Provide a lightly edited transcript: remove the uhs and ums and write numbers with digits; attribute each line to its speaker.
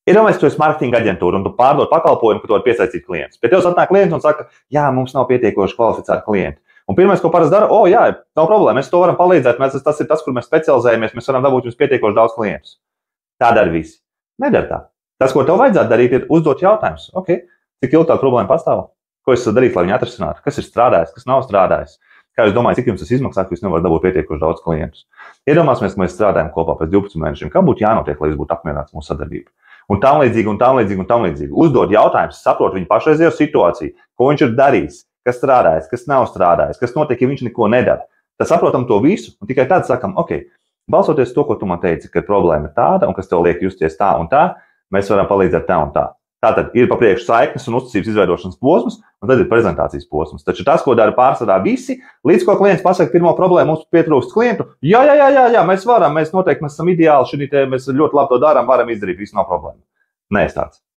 Speaker 1: Iedomājieties, ka tu esi marketinga aģentūra un tu pārdod pakalpojumu, ka tu vari piesaistīt klientus. Pie tevis atnāk klients un saka, jā, mums nav pietiekoši kvalificēti klienti. Un pirmais, ko parasti dara, jā, nav problēma, mēs to varam palīdzēt, tas ir tas, kur mēs specializējamies, mēs varam dabūt jums pietiekoši daudz klientus. Tā dara visi. Nedara tā. Tas, ko tev vajadzētu darīt, ir uzdot jautājumus. Okay. Cik ilgi tā problēma pastāv? Ko es darītu, lai viņi atrisinātu? Kas ir strādājis, kas nav strādājis? Kā jūs domājat, cik jums tas izmaksā, ka jūs nevarat dabūt pietiekoši daudz klientus? Iedomāsimies, ka mēs strādājam kopā pēc 12 mēnešiem. Kā būtu jānotiek, lai jūs būtu apmierināts mūsu sadarbību? Un tam līdzīgi. Uzdod jautājumus, saprot viņu pašreizējo situāciju, ko viņš ir darījis, kas strādājis, kas nav strādājis, kas notiek, ja viņš neko nedara. Tad saprotam to visu un tikai tad sakam, ok, balsoties to, ko tu man teici, ka problēma ir tāda un kas tev liek justies tā un tā, mēs varam palīdzēt tā un tā. Tātad ir pa priekšu saiknes un uzticības izveidošanas posms, un tad ir prezentācijas posms. Taču tas, ko dara pārsvarā visi, līdz ko klients pasaka pirmo problēmu, mums pietrūkst klientu, jā, mēs varam, mēs noteikti mēs esam ideāli, mēs ļoti labi to darām, varam izdarīt, viss nav problēma. Nē, tāds.